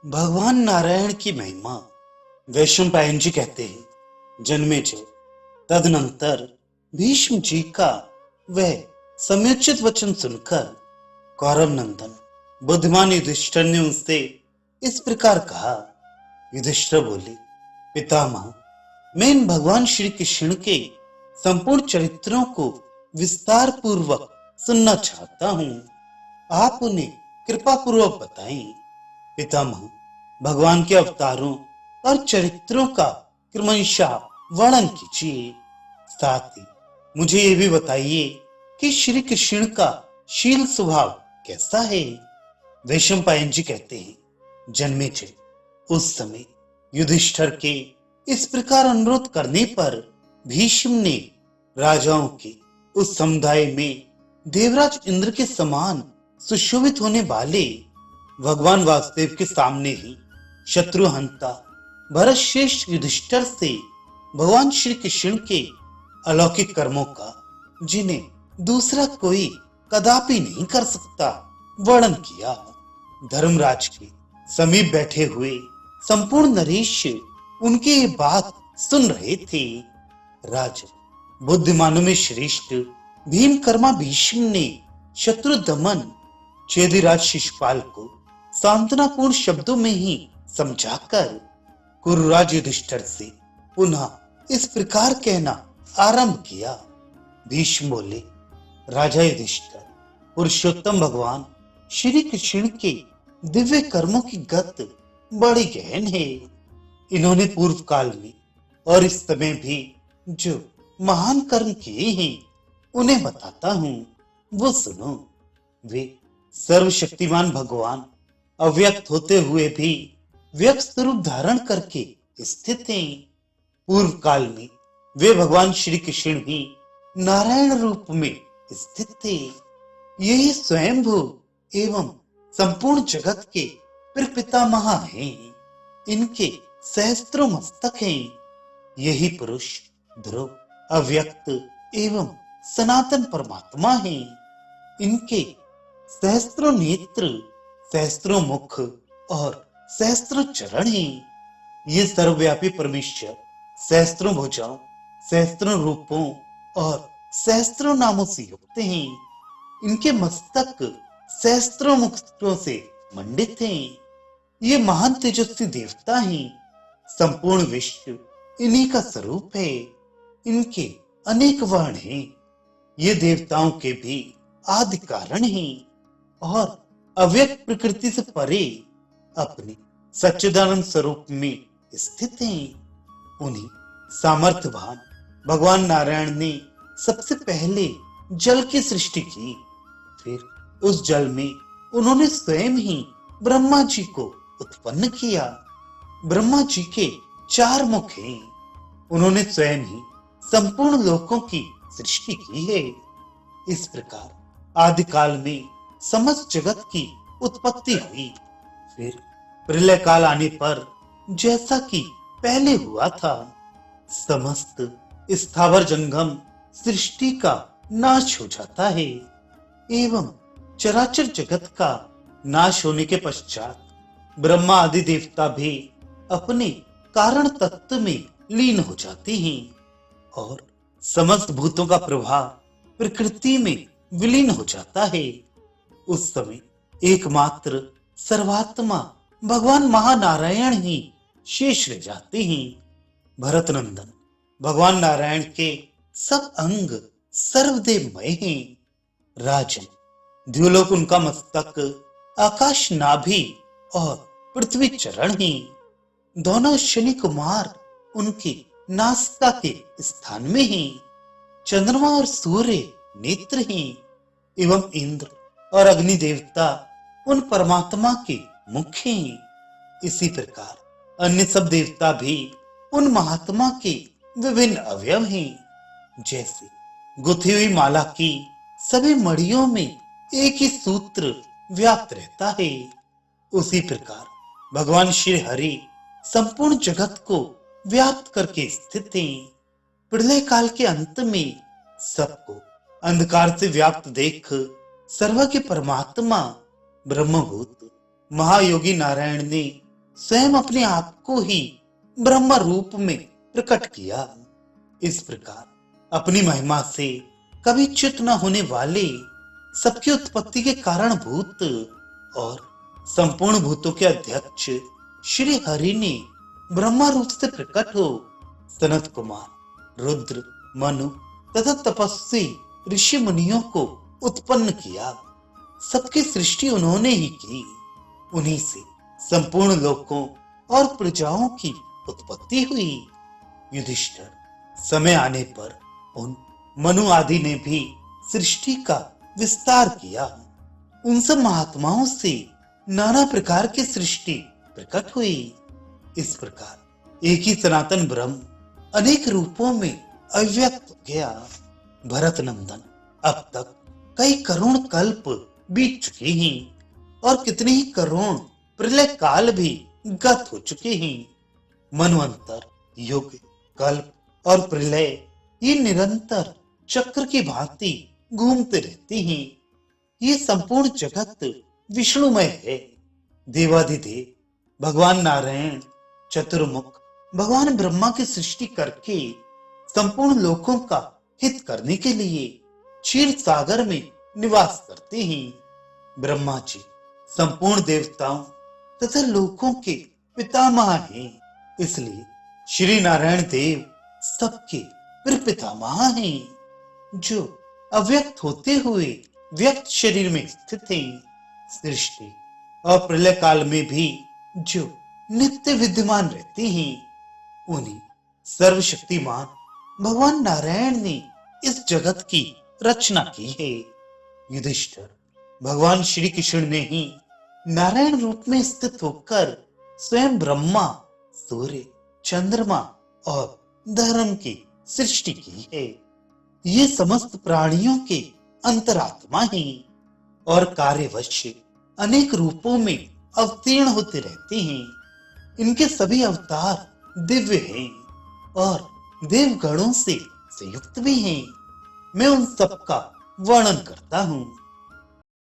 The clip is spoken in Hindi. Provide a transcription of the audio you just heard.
भगवान नारायण की महिमा। वैशंपायन जी कहते हैं, जन्मेजय तदनंतर भीष्म जी का वह समुचित वचन सुनकर कौरव नंदन बुद्धिमान युधिष्ठिर ने उनसे इस प्रकार कहा। युधिष्ठिर बोले, पितामह, मैं इन भगवान श्री कृष्ण के संपूर्ण चरित्रों को विस्तार पूर्वक सुनना चाहता हूँ। आप उन्हें कृपा पूर्वक बताएं। पितामह, भगवान के अवतारों और चरित्रों का क्रमशः वर्णन कीजिए। साथ ही मुझे ये भी बताइए कि श्री कृष्ण का शील स्वभाव कैसा है। वैशंपायन जी कहते हैं, जन्मेजय, उस समय युधिष्ठिर के इस प्रकार अनुरोध करने पर भीष्म ने राजाओं के उस समुदाय में देवराज इंद्र के समान सुशोभित होने वाले भगवान वासुदेव के सामने ही शत्रुहंता भरत श्रेष्ठ युधिष्ठिर से भगवान श्री कृष्ण के अलौकिक कर्मों का, जिन्हें दूसरा कोई कदापि नहीं कर सकता, वर्णन किया। धर्मराज के समीप बैठे हुए संपूर्ण नरेश उनकी ये बात सुन रहे थे। राजन, बुद्धिमानों में श्रेष्ठ भीमकर्मा भीष्म ने शत्रु दमन चेदिराज शिशुपाल को सांत्वनापूर्ण शब्दों में ही समझाकर कुरुराज युधिष्ठिर से पुनः इस प्रकार कहना आरंभ किया। भीष्म बोले, राजा युधिष्ठिर, पुरुषोत्तम भगवान श्री कृष्ण के दिव्य कर्मों की गत बड़ी गहन है। इन्होंने पूर्व काल में और इस समय भी जो महान कर्म किए हैं उन्हें बताता हूं, वो सुनो। वे सर्वशक्तिमान भगवान अव्यक्त होते हुए भी व्यक्त स्वरूप धारण करके स्थित हैं। पूर्व काल में वे भगवान श्री कृष्ण ही नारायण रूप में स्थित थे। यही स्वयंभू एवं संपूर्ण जगत के पितामह हैं। इनके सहस्त्रों मस्तक हैं। यही पुरुष ध्रुव अव्यक्त एवं सनातन परमात्मा हैं। इनके सहस्त्रों नेत्र, सहस्त्रों मुख और सहस्त्रों चरण हैं। ये सर्वव्यापी परमेश्वर सहस्त्रों भुजाओं, सहस्त्रों रूपों और सहस्त्रों नामों से युक्त हैं। इनके मस्तक सहस्त्रों मुक्तों से मंडित हैं। ये महान तेजस्वी देवता हैं। संपूर्ण विश्व इन्हीं का स्वरूप है। इनके अनेक वर्ण हैं। ये देवताओं के भी आदि कारण हैं और अव्यक्त प्रकृति से परे अपने सच्चिदानंद स्वरूप में स्थित हैं। उन्हीं सामर्थ्यवान भगवान नारायण ने सबसे पहले जल की सृष्टि की। फिर उस जल में उन्होंने स्वयं ही ब्रह्मा जी को उत्पन्न किया। ब्रह्मा जी के 4 मुख हैं। उन्होंने स्वयं ही संपूर्ण लोकों की सृष्टि की है। इस प्रकार आदिकाल में समस्त जगत की उत्पत्ति हुई। फिर प्रलय काल आने पर जैसा कि पहले हुआ था, समस्त स्थावर जंगम सृष्टि का नाश हो जाता है एवं चराचर जगत का नाश होने के पश्चात ब्रह्मा आदि देवता भी अपने कारण तत्व में लीन हो जाते हैं और समस्त भूतों का प्रभाव प्रकृति में विलीन हो जाता है। उस समय एकमात्र सर्वात्मा भगवान महानारायण ही शेष रह जाते हैं। भरत नंदन, भगवान नारायण के सब अंग सर्वदेवमय हैं। राजन, द्युलोक उनका मस्तक, आकाश नाभि और पृथ्वी चरण हैं। दोनों शनि कुमार उनकी नासिका के स्थान में हैं। चंद्रमा और सूर्य नेत्र हैं एवं इंद्र और अग्नि देवता उन परमात्मा के मुख हैं। इसी प्रकार अन्य सब देवता भी उन महात्मा के विभिन्न अवयव हैं। जैसे गुथी हुई माला की सभी मड़ियों में एक ही सूत्र व्याप्त रहता है, उसी प्रकार भगवान श्री हरि संपूर्ण जगत को व्याप्त करके स्थित हैं। प्रलय काल के अंत में सबको अंधकार से व्याप्त देख सर्व के परमात्मा ब्रह्मभूत महायोगी नारायण ने स्वयं अपने आप को ही ब्रह्म रूप में प्रकट किया। इस प्रकार अपनी महिमा से कभी च्युत न होने वाले, सबकी उत्पत्ति के कारणभूत और संपूर्ण भूतों के अध्यक्ष श्री हरि ने ब्रह्मा रूप से प्रकट हो सनत कुमार, रुद्र, मनु तथा तपस्वी ऋषि मुनियों को उत्पन्न किया। सबकी सृष्टि उन्होंने ही की। उन्हीं से संपूर्ण लोकों और प्रजाओं की उत्पत्ति हुई। युधिष्ठिर, समय आने पर उन मनु आदि ने भी सृष्टि का विस्तार किया। उन सब महात्माओं से नाना प्रकार की सृष्टि प्रकट हुई। इस प्रकार एक ही सनातन ब्रह्म अनेक रूपों में अव्यक्त हो गया। भरत नंदन, अब तक कई करोड़ कल्प बीत चुके हैं और कितने ही करोड़ प्रलय काल भी गत हो चुके हैं। मनवंतर, युग, कल्प और प्रलय ये निरंतर चक्र की भांति घूमते रहते हैं। ये संपूर्ण जगत विष्णुमय है। देवाधिदेव भगवान नारायण चतुर्मुख भगवान ब्रह्मा की सृष्टि करके संपूर्ण लोकों का हित करने के लिए क्षीर सागर में निवास करते हैं। ब्रह्मा जी संपूर्ण देवताओं तथा लोकों के पितामह हैं। इसलिए श्री नारायण देव सबके पितामह हैं, जो अव्यक्त होते हुए व्यक्त शरीर में स्थित हैं। सृष्टि और प्रलय काल में भी जो नित्य विद्यमान रहते हैं, उन्हीं सर्वशक्तिमान भगवान नारायण ने इस जगत की रचना की है। युधिष्ठिर, भगवान श्री कृष्ण ने ही नारायण रूप में स्थित होकर स्वयं ब्रह्मा, सूर्य, चंद्रमा और धर्म की सृष्टि की है। ये समस्त प्राणियों के अंतरात्मा हैं और कार्यवश अनेक रूपों में अवतीर्ण होते रहते हैं। इनके सभी अवतार दिव्य हैं और देवगणों से संयुक्त भी हैं। मैं उन सब का वर्णन करता हूँ।